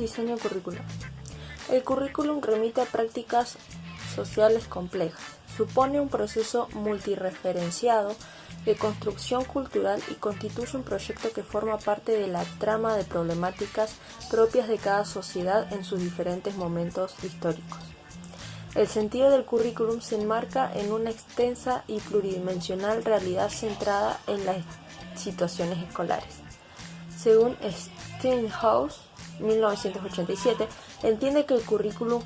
diseño curricular. El currículum remite a prácticas sociales complejas. Supone un proceso multireferenciado de construcción cultural y constituye un proyecto que forma parte de la trama de problemáticas propias de cada sociedad en sus diferentes momentos históricos. El sentido del currículum se enmarca en una extensa y pluridimensional realidad centrada en las situaciones escolares. Según Steinhaus, 1987, entiende que el currículum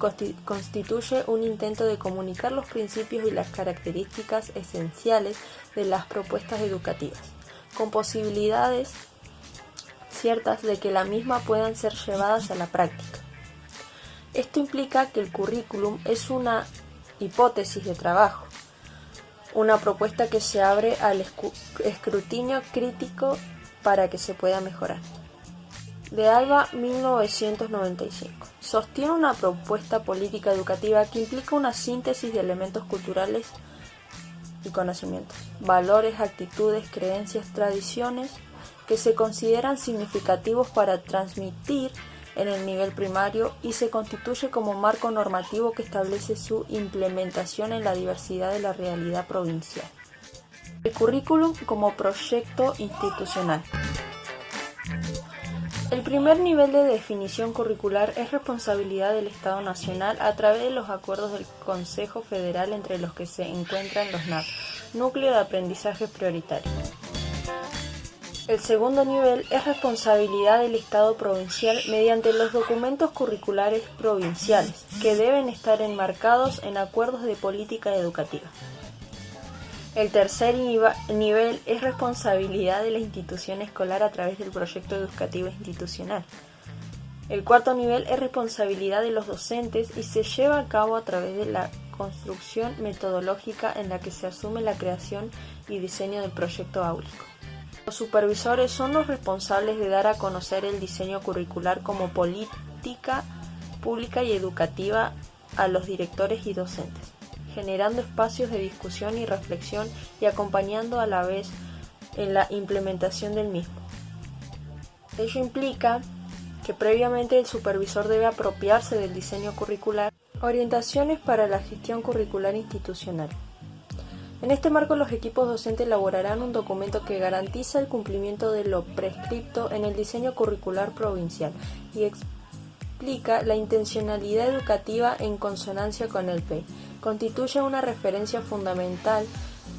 constituye un intento de comunicar los principios y las características esenciales de las propuestas educativas, con posibilidades ciertas de que la misma puedan ser llevadas a la práctica. Esto implica que el currículum es una hipótesis de trabajo, una propuesta que se abre al escrutinio crítico para que se pueda mejorar. De Alba, 1995. Sostiene una propuesta política educativa que implica una síntesis de elementos culturales y conocimientos, valores, actitudes, creencias, tradiciones que se consideran significativos para transmitir en el nivel primario y se constituye como marco normativo que establece su implementación en la diversidad de la realidad provincial. El currículum como proyecto institucional. El primer nivel de definición curricular es responsabilidad del Estado Nacional a través de los acuerdos del Consejo Federal entre los que se encuentran los NAP, Núcleo de Aprendizaje Prioritario. El segundo nivel es responsabilidad del Estado provincial mediante los documentos curriculares provinciales, que deben estar enmarcados en acuerdos de política educativa. El tercer nivel es responsabilidad de la institución escolar a través del proyecto educativo institucional. El cuarto nivel es responsabilidad de los docentes y se lleva a cabo a través de la construcción metodológica en la que se asume la creación y diseño del proyecto áulico. Los supervisores son los responsables de dar a conocer el diseño curricular como política pública y educativa a los directores y docentes, generando espacios de discusión y reflexión y acompañando a la vez en la implementación del mismo. Ello implica que previamente el supervisor debe apropiarse del diseño curricular. Orientaciones para la gestión curricular institucional. En este marco, los equipos docentes elaborarán un documento que garantiza el cumplimiento de lo prescripto en el diseño curricular provincial y explica la intencionalidad educativa en consonancia con el PEI. Constituye una referencia fundamental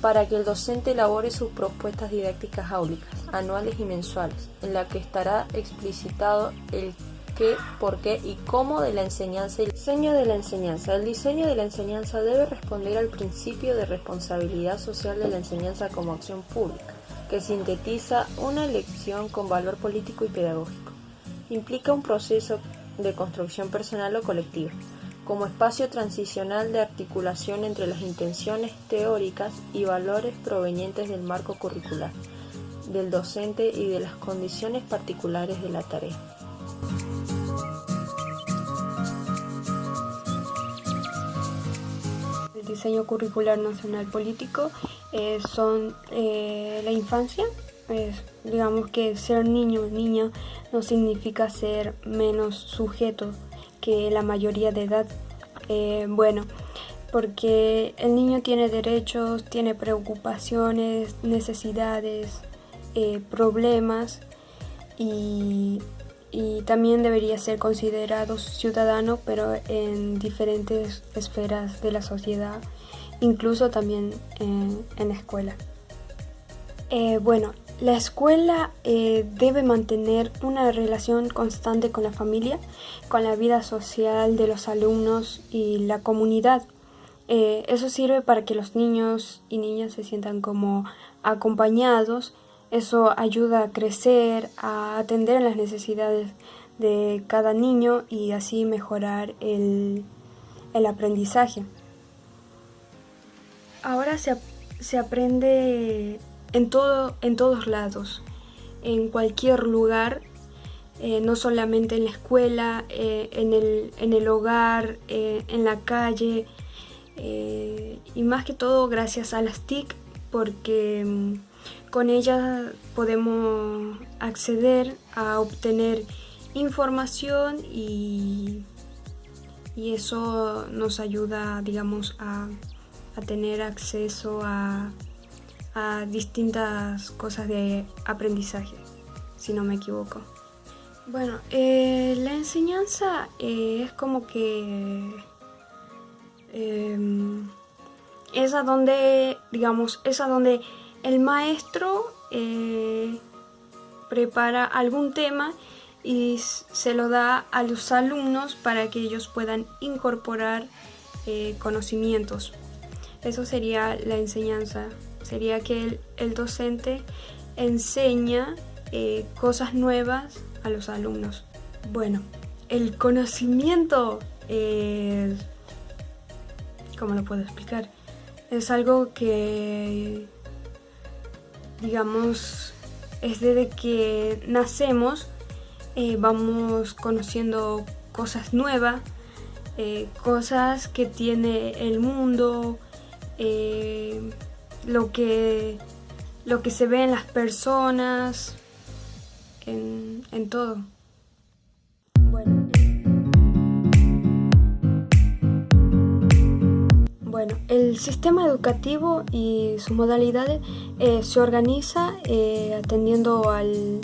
para que el docente elabore sus propuestas didácticas áulicas, anuales y mensuales, en la que estará explicitado el qué, por qué y cómo de la enseñanza y el diseño de la enseñanza. El diseño de la enseñanza debe responder al principio de responsabilidad social de la enseñanza como acción pública, que sintetiza una elección con valor político y pedagógico. Implica un proceso de construcción personal o colectiva, como espacio transicional de articulación entre las intenciones teóricas y valores provenientes del marco curricular, del docente y de las condiciones particulares de la tarea. El diseño curricular nacional político son la infancia. Digamos que ser niño o niña no significa ser menos sujeto que la mayoría de edad. Porque el niño tiene derechos, tiene preocupaciones, necesidades, problemas y también debería ser considerado ciudadano, pero en diferentes esferas de la sociedad, incluso también en la escuela. La escuela debe mantener una relación constante con la familia, con la vida social de los alumnos y la comunidad. Eso sirve para que los niños y niñas se sientan como acompañados. Eso ayuda a crecer, a atender las necesidades de cada niño y así mejorar el aprendizaje. Ahora se aprende en todos lados, en cualquier lugar, no solamente en la escuela, en el hogar, en la calle, y más que todo gracias a las TIC, porque con ellas podemos acceder a obtener información y eso nos ayuda, digamos, a tener acceso a distintas cosas de aprendizaje, si no me equivoco. Bueno, la enseñanza es como que es a donde, digamos, es a donde el maestro prepara algún tema y se lo da a los alumnos para que ellos puedan incorporar conocimientos. Eso sería la enseñanza, sería que el docente enseña cosas nuevas a los alumnos. Bueno, el conocimiento es, ¿cómo lo puedo explicar? Es algo que, digamos, es desde que nacemos, vamos conociendo cosas nuevas, cosas que tiene el mundo, lo que se ve en las personas, en todo. Bueno, el sistema educativo y sus modalidades se organiza atendiendo al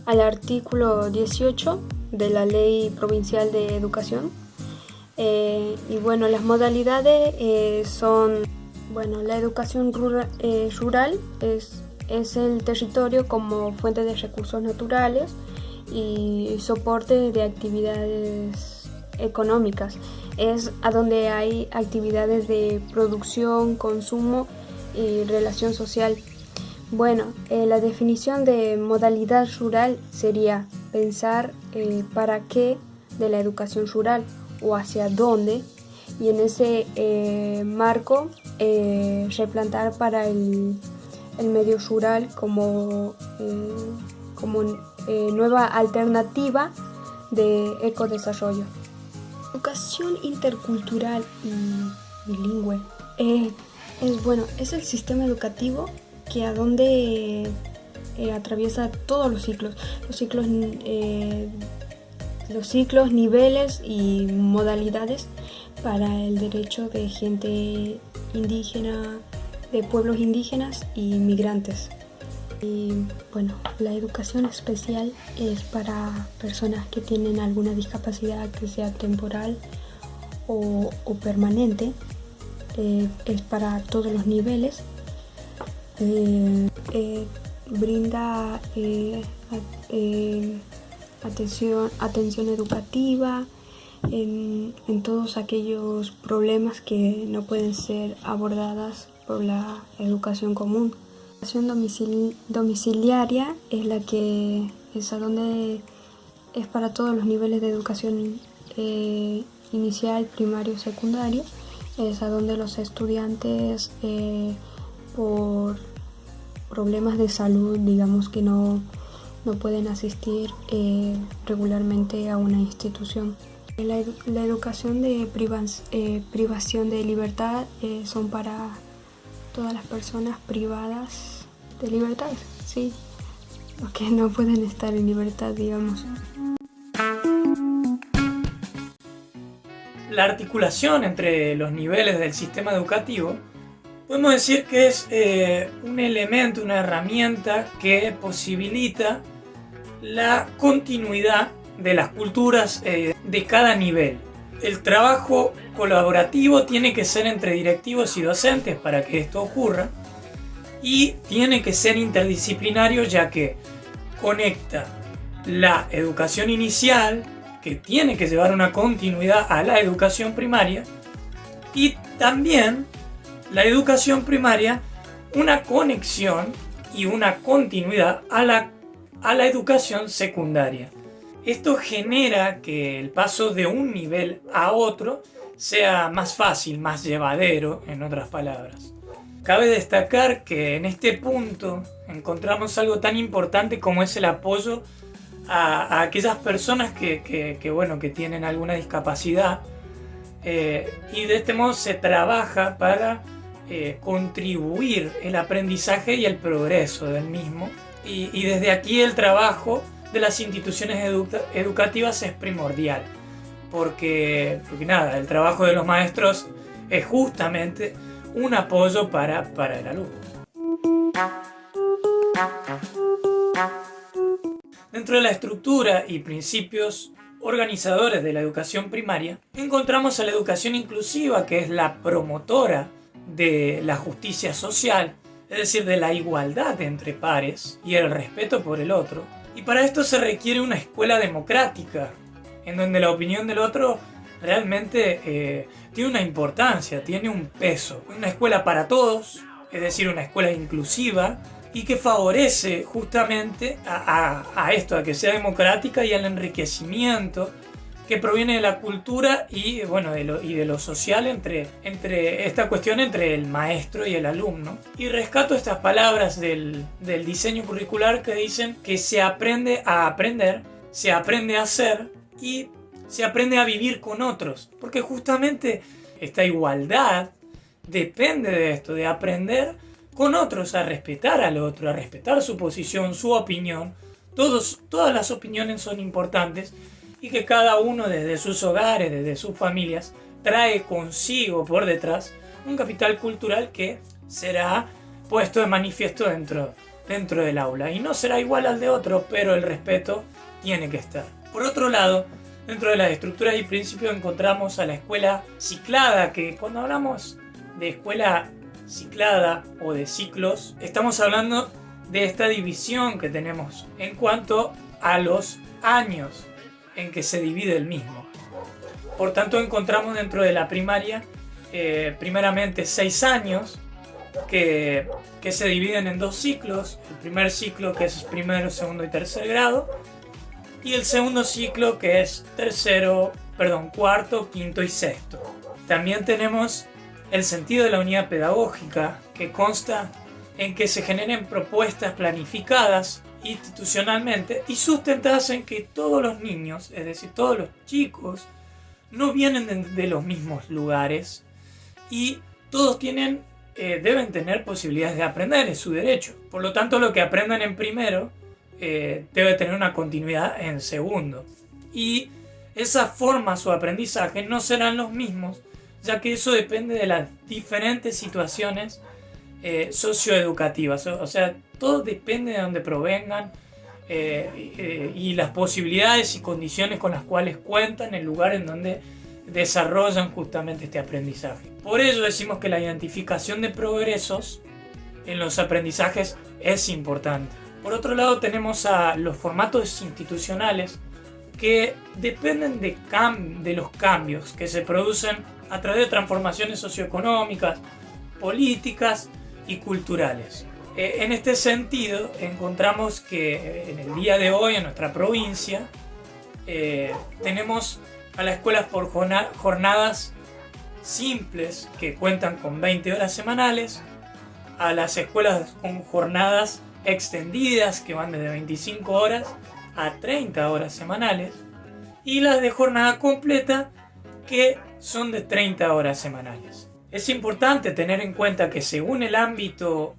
artículo 18 de la Ley Provincial de Educación. Y bueno, las modalidades son, bueno, la educación rural es el territorio como fuente de recursos naturales y soporte de actividades económicas. Es a donde hay actividades de producción, consumo y relación social. Bueno, la definición de modalidad rural sería pensar para qué de la educación rural o hacia dónde, y en ese marco replantar para el medio rural como nueva alternativa de ecodesarrollo. Educación intercultural y bilingüe es el sistema educativo que a donde atraviesa todos los ciclos, niveles y modalidades para el derecho de gente indígena, de pueblos indígenas y migrantes. Y bueno, la educación especial es para personas que tienen alguna discapacidad que sea temporal o permanente. Es para todos los niveles. Brinda atención educativa en todos aquellos problemas que no pueden ser abordadas por la educación común. La educación domiciliaria es la que es a donde es para todos los niveles de educación inicial, primario, secundario. Es a donde los estudiantes por problemas de salud, digamos que no pueden asistir regularmente a una institución. La educación de privación de libertad son para todas las personas privadas de libertad, sí, que no pueden estar en libertad, digamos. La articulación entre los niveles del sistema educativo podemos decir que es un elemento, una herramienta que posibilita la continuidad de las culturas de cada nivel. El trabajo colaborativo tiene que ser entre directivos y docentes para que esto ocurra, y tiene que ser interdisciplinario, ya que conecta la educación inicial, que tiene que llevar una continuidad a la educación primaria, y también la educación primaria una conexión y una continuidad a la educación secundaria. Esto genera que el paso de un nivel a otro sea más fácil, más llevadero, en otras palabras. Cabe destacar que en este punto encontramos algo tan importante como es el apoyo a aquellas personas que tienen alguna discapacidad, y de este modo se trabaja para contribuir el aprendizaje y el progreso del mismo, y desde aquí el trabajo de las instituciones educativas es primordial, porque nada, el trabajo de los maestros es justamente un apoyo para el alumno. Dentro de la estructura y principios organizadores de la educación primaria, encontramos a la educación inclusiva, que es la promotora de la justicia social, es decir, de la igualdad entre pares y el respeto por el otro. Y para esto se requiere una escuela democrática, en donde la opinión del otro realmente tiene una importancia, tiene un peso. Una escuela para todos, es decir, una escuela inclusiva, y que favorece justamente a esto, a que sea democrática y al enriquecimiento que proviene de la cultura y, bueno, de lo social entre esta cuestión entre el maestro y el alumno. Y rescato estas palabras del diseño curricular que dicen que se aprende a aprender, se aprende a ser y se aprende a vivir con otros. Porque justamente esta igualdad depende de esto, de aprender con otros, a respetar al otro, a respetar su posición, su opinión. Todas las opiniones son importantes y que cada uno desde sus hogares, desde sus familias, trae consigo por detrás un capital cultural que será puesto de manifiesto dentro del aula. Y no será igual al de otro, pero el respeto tiene que estar. Por otro lado, dentro de las estructuras y principios encontramos a la escuela ciclada, que cuando hablamos de escuela ciclada o de ciclos, estamos hablando de esta división que tenemos en cuanto a los años en que se divide el mismo. Por tanto, encontramos dentro de la primaria primeramente 6 años que se dividen en 2 ciclos. El primer ciclo, que es primero, segundo y tercer grado, y el segundo ciclo, que es cuarto, quinto y sexto. También tenemos el sentido de la unidad pedagógica, que consta en que se generen propuestas planificadas institucionalmente y sustentadas en que todos los niños, es decir, todos los chicos, no vienen de los mismos lugares y todos deben tener posibilidades de aprender, es su derecho. Por lo tanto, lo que aprendan en primero debe tener una continuidad en segundo. Y esas formas o aprendizaje no serán los mismos, ya que eso depende de las diferentes situaciones socioeducativas. O sea, todo depende de donde provengan y las posibilidades y condiciones con las cuales cuentan, el lugar en donde desarrollan justamente este aprendizaje. Por ello decimos que la identificación de progresos en los aprendizajes es importante. Por otro lado, tenemos a los formatos institucionales, que dependen de los cambios que se producen a través de transformaciones socioeconómicas, políticas y culturales. En este sentido, encontramos que en el día de hoy en nuestra provincia tenemos a las escuelas por jornadas simples, que cuentan con 20 horas semanales, a las escuelas con jornadas extendidas, que van desde 25 horas a 30 horas semanales, y las de jornada completa, que son de 30 horas semanales. Es importante tener en cuenta que según el ámbito,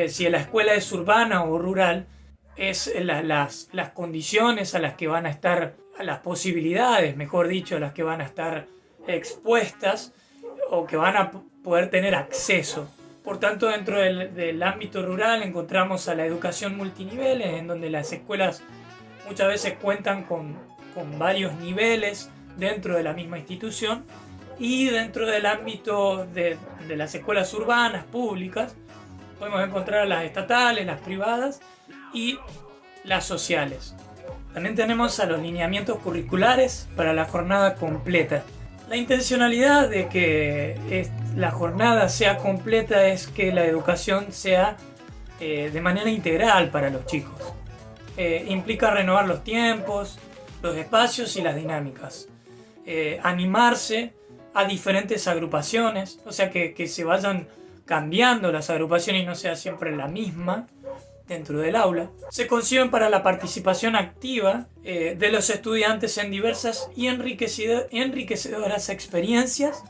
si la escuela es urbana o rural, es las condiciones a las que van a estar, a las posibilidades, mejor dicho, a las que van a estar expuestas o que van a poder tener acceso. Por tanto, dentro del ámbito rural encontramos a la educación multiniveles, en donde las escuelas muchas veces cuentan con varios niveles dentro de la misma institución, y dentro del ámbito de las escuelas urbanas públicas podemos encontrar las estatales, las privadas y las sociales. También tenemos a los lineamientos curriculares para la jornada completa. La intencionalidad de que la jornada sea completa es que la educación sea de manera integral para los chicos. Implica renovar los tiempos, los espacios y las dinámicas. Animarse a diferentes agrupaciones, o sea que se vayan cambiando las agrupaciones y no sea siempre la misma dentro del aula. Se conciben para la participación activa de los estudiantes en diversas y enriquecedoras experiencias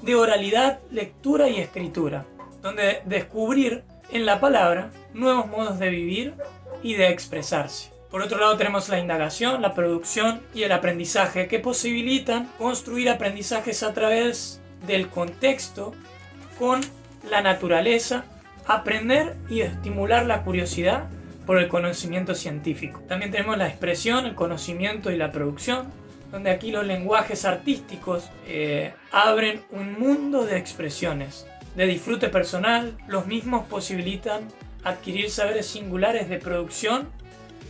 de oralidad, lectura y escritura, donde descubrir en la palabra nuevos modos de vivir y de expresarse. Por otro lado tenemos la indagación, la producción y el aprendizaje, que posibilitan construir aprendizajes a través del contexto con la naturaleza, aprender y estimular la curiosidad por el conocimiento científico. También tenemos la expresión, el conocimiento y la producción, donde aquí los lenguajes artísticos abren un mundo de expresiones, de disfrute personal. Los mismos posibilitan adquirir saberes singulares de producción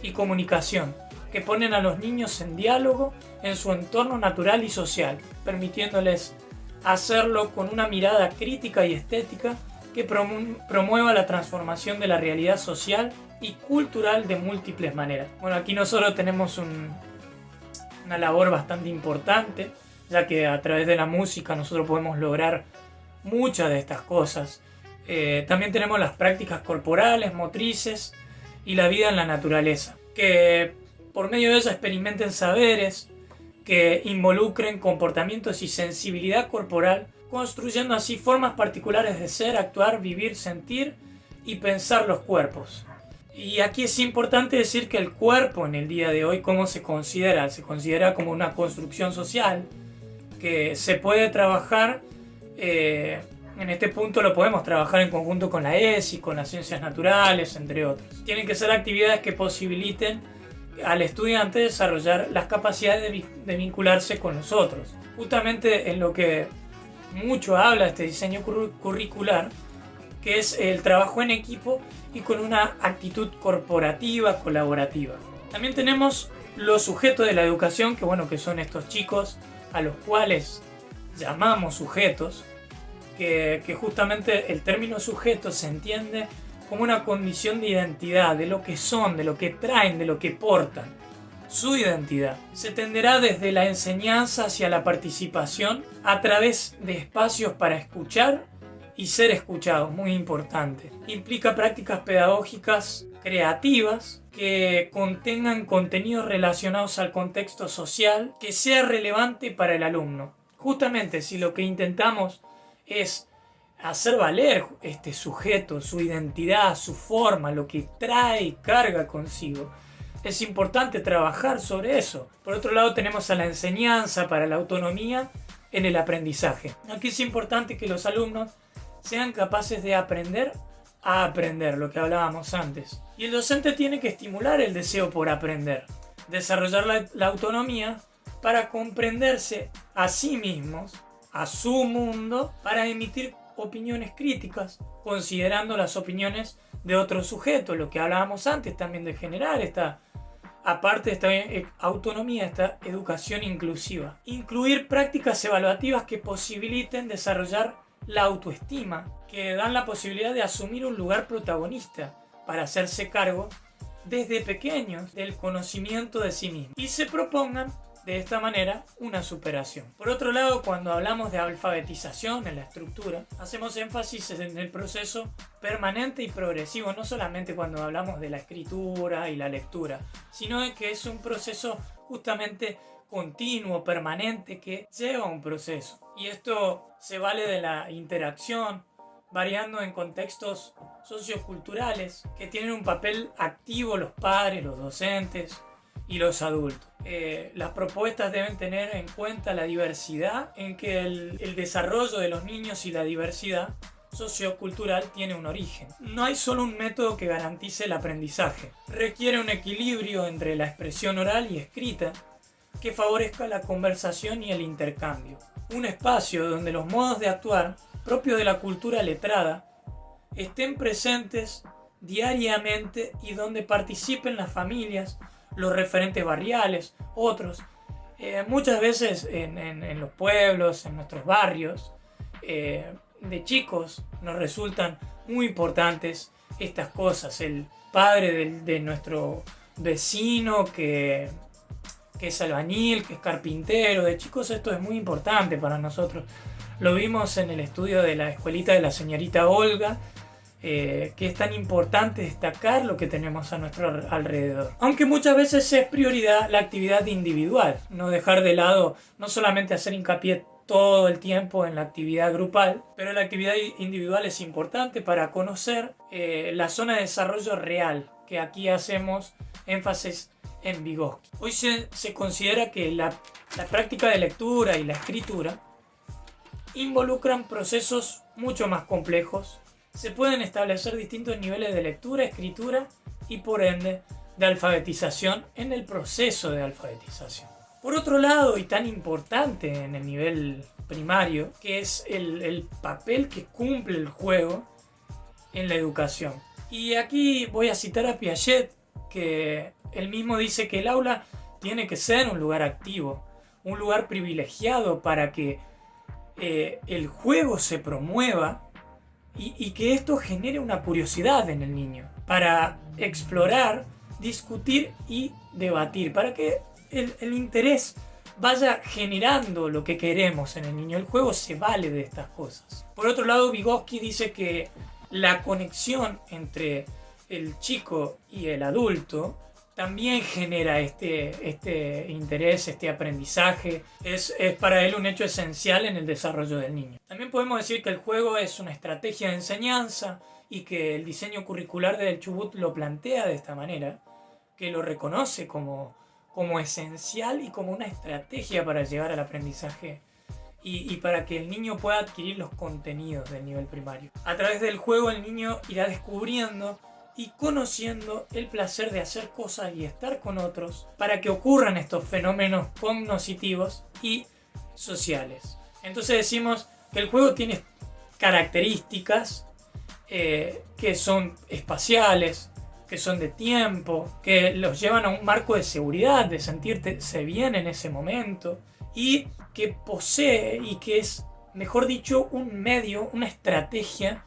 y comunicación, que ponen a los niños en diálogo en su entorno natural y social, permitiéndoles hacerlo con una mirada crítica y estética que promueva la transformación de la realidad social y cultural de múltiples maneras. Bueno, aquí nosotros tenemos una labor bastante importante, ya que a través de la música nosotros podemos lograr muchas de estas cosas. También tenemos las prácticas corporales, motrices y la vida en la naturaleza, que por medio de ellas experimenten saberes que involucren comportamientos y sensibilidad corporal, construyendo así formas particulares de ser, actuar, vivir, sentir y pensar los cuerpos. Y aquí es importante decir que el cuerpo en el día de hoy, ¿cómo se considera? Se considera como una construcción social que se puede trabajar, en este punto lo podemos trabajar en conjunto con la ESI, con las ciencias naturales, entre otros. Tienen que ser actividades que posibiliten al estudiante desarrollar las capacidades de vincularse con los otros. Justamente en lo que mucho habla este diseño curricular, que es el trabajo en equipo y con una actitud corporativa, colaborativa. También tenemos los sujetos de la educación, que son estos chicos a los cuales llamamos sujetos, que justamente el término sujeto se entiende como una condición de identidad, de lo que son, de lo que traen, de lo que portan. Su identidad se tenderá desde la enseñanza hacia la participación a través de espacios para escuchar y ser escuchados, muy importante. Implica prácticas pedagógicas creativas que contengan contenidos relacionados al contexto social que sea relevante para el alumno. Justamente si lo que intentamos es hacer valer este sujeto, su identidad, su forma, lo que trae y carga consigo, es importante trabajar sobre eso. Por otro lado tenemos a la enseñanza para la autonomía en el aprendizaje. Aquí es importante que los alumnos sean capaces de aprender a aprender, lo que hablábamos antes. Y el docente tiene que estimular el deseo por aprender, desarrollar la autonomía para comprenderse a sí mismos, a su mundo, para emitir opiniones críticas, considerando las opiniones de otros sujetos, lo que hablábamos antes también de generar aparte de esta autonomía, esta educación inclusiva. Incluir prácticas evaluativas que posibiliten desarrollar la autoestima, que dan la posibilidad de asumir un lugar protagonista para hacerse cargo desde pequeños del conocimiento de sí mismos y se propongan de esta manera una superación. Por otro lado, cuando hablamos de alfabetización en la estructura, hacemos énfasis en el proceso permanente y progresivo, no solamente cuando hablamos de la escritura y la lectura, sino de que es un proceso justamente continuo, permanente, que lleva un proceso. Y esto se vale de la interacción, variando en contextos socioculturales que tienen un papel activo los padres, los docentes y los adultos. Las propuestas deben tener en cuenta la diversidad, en que el desarrollo de los niños y la diversidad sociocultural tiene un origen. No hay solo un método que garantice el aprendizaje. Requiere un equilibrio entre la expresión oral y escrita que favorezca la conversación y el intercambio. Un espacio donde los modos de actuar propios de la cultura letrada estén presentes diariamente y donde participen las familias, los referentes barriales, otros. Muchas veces en los pueblos, en nuestros barrios, de chicos nos resultan muy importantes estas cosas. El padre de nuestro vecino que es albañil, que es carpintero, de chicos esto es muy importante para nosotros. Lo vimos en el estudio de la escuelita de la señorita Olga, que es tan importante destacar lo que tenemos a nuestro alrededor. Aunque muchas veces es prioridad la actividad individual, no dejar de lado, no solamente hacer hincapié todo el tiempo en la actividad grupal, pero la actividad individual es importante para conocer la zona de desarrollo real, que aquí hacemos énfasis en Vygotsky. Hoy se considera que la práctica de lectura y la escritura involucran procesos mucho más complejos. Se pueden establecer distintos niveles de lectura, escritura y por ende de alfabetización en el proceso de alfabetización. Por otro lado, y tan importante en el nivel primario, que es el papel que cumple el juego en la educación. Y aquí voy a citar a Piaget, que él mismo dice que el aula tiene que ser un lugar activo, un lugar privilegiado para que el juego se promueva y que esto genere una curiosidad en el niño, para explorar, discutir y debatir, para que el interés vaya generando lo que queremos en el niño. El juego se vale de estas cosas. Por otro lado, Vygotsky dice que la conexión entre el chico y el adulto también genera este interés, este aprendizaje. Es para él un hecho esencial en el desarrollo del niño. También podemos decir que el juego es una estrategia de enseñanza y que el diseño curricular del Chubut lo plantea de esta manera, que lo reconoce como esencial y como una estrategia para llegar al aprendizaje y para que el niño pueda adquirir los contenidos del nivel primario. A través del juego el niño irá descubriendo y conociendo el placer de hacer cosas y estar con otros para que ocurran estos fenómenos cognitivos y sociales. Entonces decimos que el juego tiene características que son espaciales, que son de tiempo, que los llevan a un marco de seguridad, de sentirse bien en ese momento, y que posee y que es, mejor dicho, un medio, una estrategia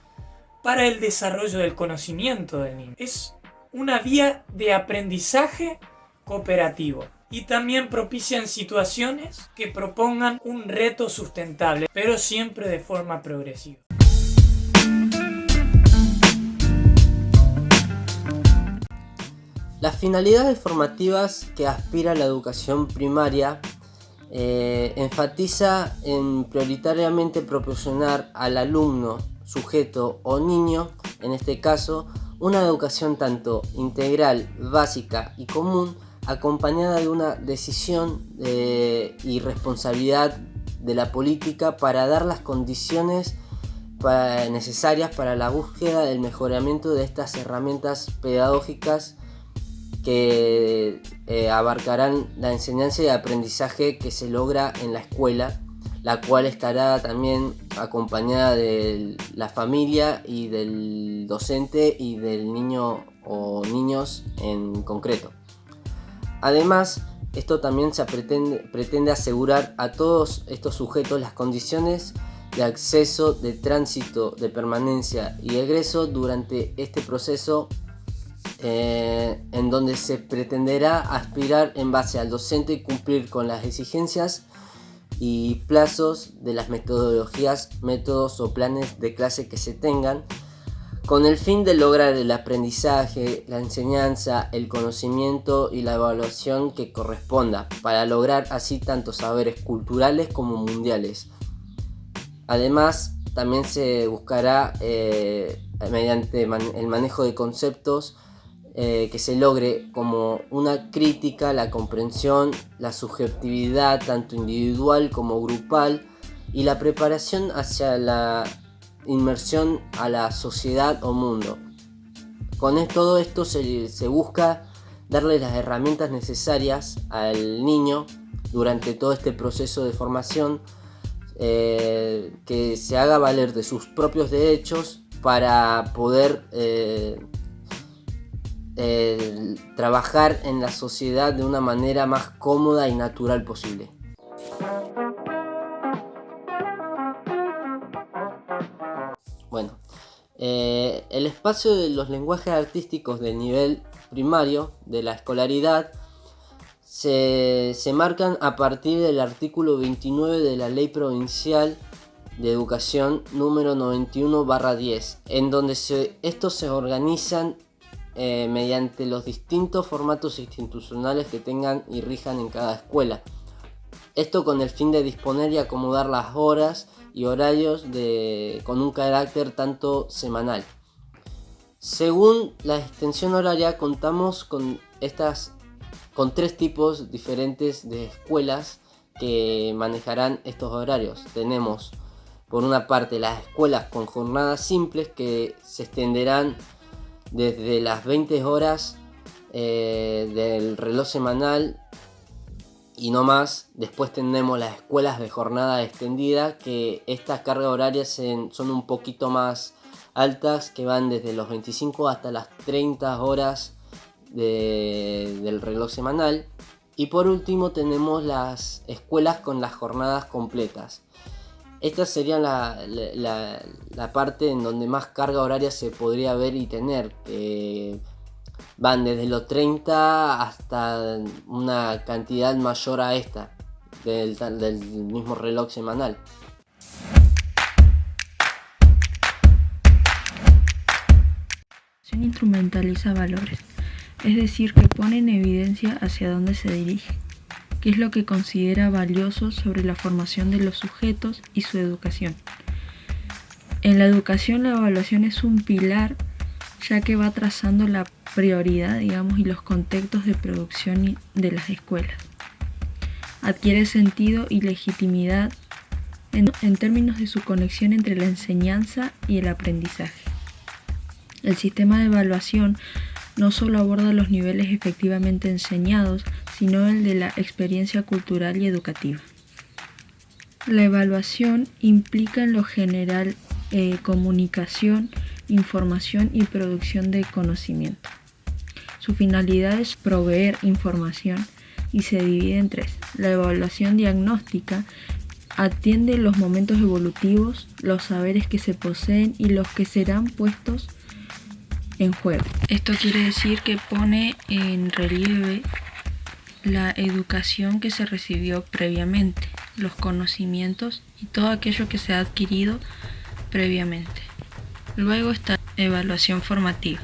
para el desarrollo del conocimiento del niño. Es una vía de aprendizaje cooperativo y también propician situaciones que propongan un reto sustentable, pero siempre de forma progresiva. Las finalidades formativas que aspira la educación primaria enfatiza en prioritariamente proporcionar al alumno, sujeto o niño, en este caso, una educación tanto integral, básica y común, acompañada de una decisión y responsabilidad de la política para dar las condiciones necesarias para la búsqueda del mejoramiento de estas herramientas pedagógicas que abarcarán la enseñanza y aprendizaje que se logra en la escuela, la cual estará también acompañada de la familia y del docente y del niño o niños en concreto. Además, esto también pretende asegurar a todos estos sujetos las condiciones de acceso, de tránsito, de permanencia y egreso durante este proceso, en donde se pretenderá aspirar en base al docente y cumplir con las exigencias y plazos de las metodologías, métodos o planes de clase que se tengan, con el fin de lograr el aprendizaje, la enseñanza, el conocimiento y la evaluación que corresponda, para lograr así tanto saberes culturales como mundiales. Además, también se buscará mediante el manejo de conceptos que se logre como una crítica, la comprensión, la subjetividad tanto individual como grupal y la preparación hacia la inmersión a la sociedad o mundo. Con todo esto se busca darle las herramientas necesarias al niño durante todo este proceso de formación, que se haga valer de sus propios derechos para poder trabajar en la sociedad de una manera más cómoda y natural posible. Bueno, el espacio de los lenguajes artísticos del nivel primario de la escolaridad se marcan a partir del artículo 29 de la Ley Provincial de Educación número 91/10, en donde estos se organizan mediante los distintos formatos institucionales que tengan y rijan en cada escuela. Esto con el fin de disponer y acomodar las horas y horarios con un carácter tanto semanal. Según la extensión horaria, contamos con estas con 3 tipos diferentes de escuelas que manejarán estos horarios. Tenemos por una parte las escuelas con jornadas simples que se extenderán desde las 20 horas del reloj semanal y no más. Después tenemos las escuelas de jornada extendida, que estas cargas horarias son un poquito más altas, que van desde los 25 hasta las 30 horas del reloj semanal. Y por último tenemos las escuelas con las jornadas completas. Esta sería la parte en donde más carga horaria se podría ver y tener. Van desde los 30 hasta una cantidad mayor a esta del mismo reloj semanal. Instrumentaliza valores, es decir, que pone en evidencia hacia dónde se dirige, qué es lo que considera valioso sobre la formación de los sujetos y su educación. En la educación, la evaluación es un pilar, ya que va trazando la prioridad, y los contextos de producción de las escuelas. Adquiere sentido y legitimidad en términos de su conexión entre la enseñanza y el aprendizaje. El sistema de evaluación no solo aborda los niveles efectivamente enseñados, sino el de la experiencia cultural y educativa. La evaluación implica en lo general comunicación, información y producción de conocimiento. Su finalidad es proveer información y se divide en 3. La evaluación diagnóstica atiende los momentos evolutivos, los saberes que se poseen y los que serán puestos en juego. Esto quiere decir que pone en relieve la educación que se recibió previamente, los conocimientos y todo aquello que se ha adquirido previamente. Luego está la evaluación formativa.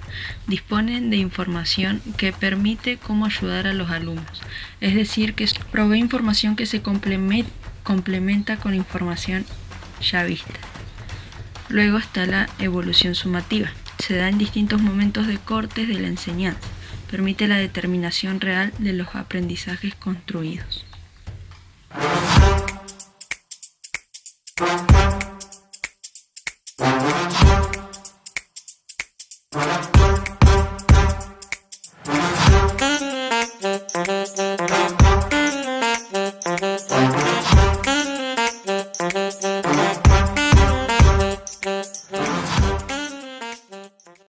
Disponen de información que permite cómo ayudar a los alumnos, es decir, que provee información que se complementa con información ya vista. Luego está la evolución sumativa. Se da en distintos momentos de cortes de la enseñanza. Permite la determinación real de los aprendizajes construidos.